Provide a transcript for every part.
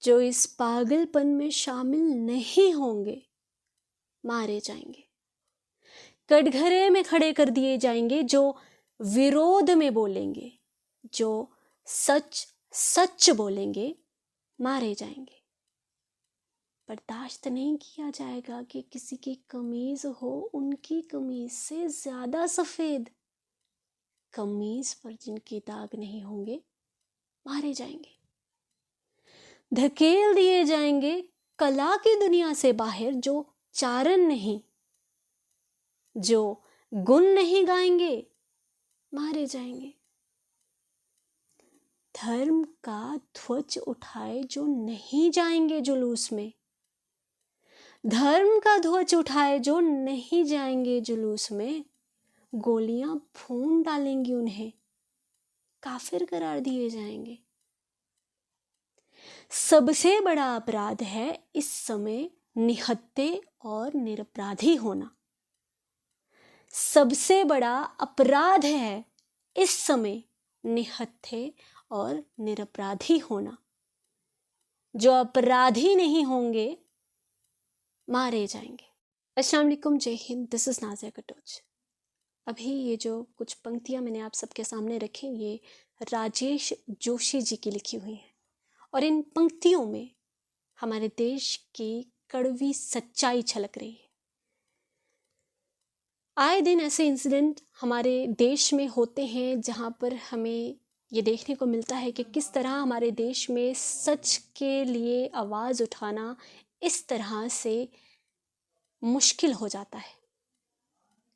जो इस पागलपन में शामिल नहीं होंगे मारे जाएंगे। कटघरे में खड़े कर दिए जाएंगे जो विरोध में बोलेंगे, जो सच सच बोलेंगे मारे जाएंगे। बर्दाश्त नहीं किया जाएगा कि किसी की कमीज हो उनकी कमीज से ज्यादा सफेद। कमीज पर जिनके दाग नहीं होंगे मारे जाएंगे। धकेल दिए जाएंगे कला की दुनिया से बाहर, जो चारण नहीं, जो गुण नहीं गाएंगे मारे जाएंगे। धर्म का ध्वज उठाए जो नहीं जाएंगे जुलूस में, धर्म का ध्वज उठाए जो नहीं जाएंगे जुलूस में, गोलियां भून डालेंगी, उन्हें काफिर करार दिए जाएंगे। सबसे बड़ा अपराध है इस समय निहत्थे और निरपराधी होना। सबसे बड़ा अपराध है इस समय निहत्थे और निरपराधी होना। जो अपराधी नहीं होंगे मारे जाएंगे। अस्सलाम वालेकुम, जय हिंद। This is Nazia Katoch. अभी ये जो कुछ पंक्तियां मैंने आप सबके सामने रखी, ये राजेश जोशी जी की लिखी हुई हैं, और इन पंक्तियों में हमारे देश की कड़वी सच्चाई छलक रही है। आए दिन ऐसे इंसिडेंट हमारे देश में होते हैं जहाँ पर हमें ये देखने को मिलता है कि किस तरह हमारे देश में सच के लिए आवाज़ उठाना इस तरह से मुश्किल हो जाता है।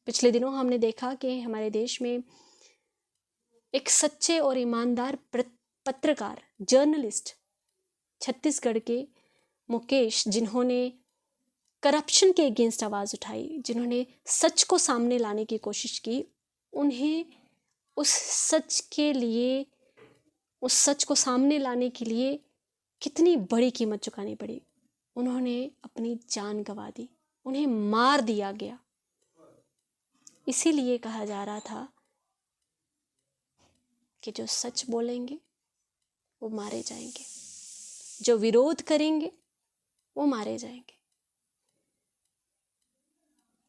पिछले दिनों हमने देखा कि हमारे देश में एक सच्चे और ईमानदार पत्रकार, जर्नलिस्ट, छत्तीसगढ़ के मुकेश, जिन्होंने करप्शन के अगेंस्ट आवाज़ उठाई, जिन्होंने सच को सामने लाने की कोशिश की, उन्हें उस सच के लिए, उस सच को सामने लाने के लिए कितनी बड़ी कीमत चुकानी पड़ी। उन्होंने अपनी जान गंवा दी, उन्हें मार दिया गया। इसीलिए कहा जा रहा था कि जो सच बोलेंगे वो मारे जाएंगे, जो विरोध करेंगे वो मारे जाएंगे।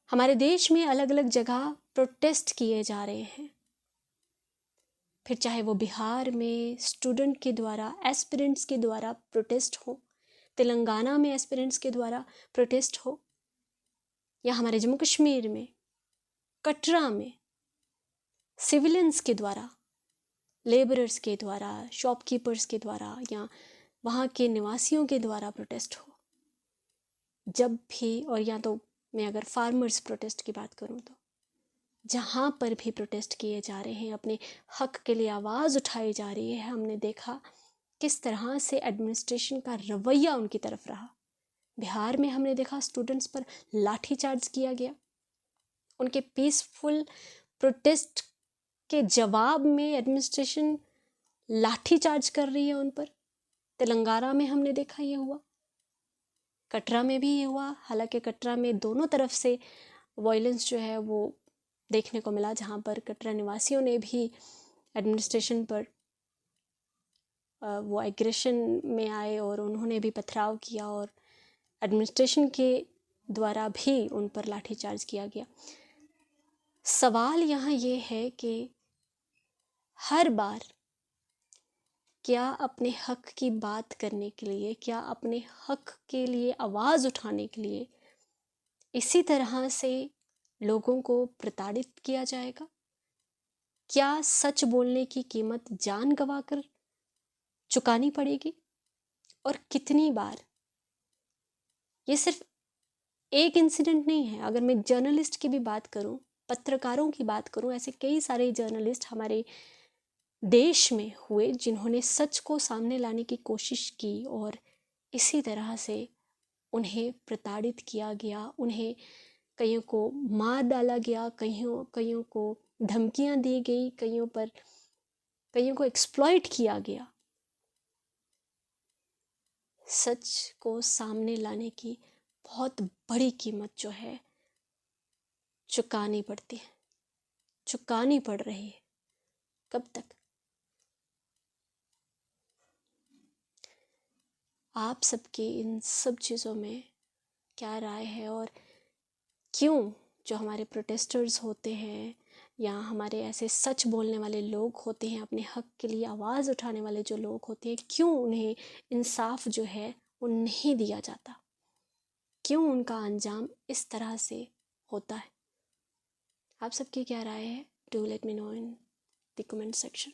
हमारे देश में अलग अलग जगह प्रोटेस्ट किए जा रहे हैं, फिर चाहे वो बिहार में स्टूडेंट के द्वारा, एस्पिरेंट्स के द्वारा प्रोटेस्ट हो, तेलंगाना में एस्पिरेंट्स के द्वारा प्रोटेस्ट हो, या हमारे जम्मू कश्मीर में कटरा में सिविलियंस के द्वारा, लेबरर्स के द्वारा, शॉपकीपर्स के द्वारा, या वहाँ के निवासियों के द्वारा प्रोटेस्ट हो। जब भी, और या तो मैं अगर फार्मर्स प्रोटेस्ट की बात करूँ तो जहाँ पर भी प्रोटेस्ट किए जा रहे हैं, अपने हक के लिए आवाज़ उठाई जा रही है, हमने देखा किस तरह से एडमिनिस्ट्रेशन का रवैया उनकी तरफ रहा। बिहार में हमने देखा स्टूडेंट्स पर लाठीचार्ज किया गया, उनके पीसफुल प्रोटेस्ट के जवाब में एडमिनिस्ट्रेशन लाठीचार्ज कर रही है उन पर। तेलंगाना में हमने देखा ये हुआ, कटरा में भी ये हुआ। हालांकि कटरा में दोनों तरफ से वायलेंस जो है वो देखने को मिला, जहाँ पर कटरा निवासियों ने भी एडमिनिस्ट्रेशन पर वो एग्रेशन में आए और उन्होंने भी पथराव किया, और एडमिनिस्ट्रेशन के द्वारा भी उन पर लाठीचार्ज किया गया। सवाल यहाँ ये है कि हर बार क्या अपने हक की बात करने के लिए, क्या अपने हक के लिए आवाज़ उठाने के लिए इसी तरह से लोगों को प्रताड़ित किया जाएगा? क्या सच बोलने की कीमत जान गंवाकर चुकानी पड़ेगी? और कितनी बार? ये सिर्फ एक इंसिडेंट नहीं है। अगर मैं जर्नलिस्ट की भी बात करूं, पत्रकारों की बात करूं, ऐसे कई सारे जर्नलिस्ट हमारे देश में हुए जिन्होंने सच को सामने लाने की कोशिश की और इसी तरह से उन्हें प्रताड़ित किया गया, उन्हें कईयों को मार डाला गया, कईयों को धमकियां दी गई, कईयों को एक्सप्लॉइट किया गया। सच को सामने लाने की बहुत बड़ी कीमत जो है चुकानी पड़ती है, चुकानी पड़ रही है। कब तक? आप सबकी इन सब चीज़ों में क्या राय है, और क्यों जो हमारे प्रोटेस्टर्स होते हैं या हमारे ऐसे सच बोलने वाले लोग होते हैं, अपने हक के लिए आवाज़ उठाने वाले जो लोग होते हैं, क्यों उन्हें इंसाफ जो है वो नहीं दिया जाता, क्यों उनका अंजाम इस तरह से होता है? आप सबकी क्या राय है? Do let me know in the comment section.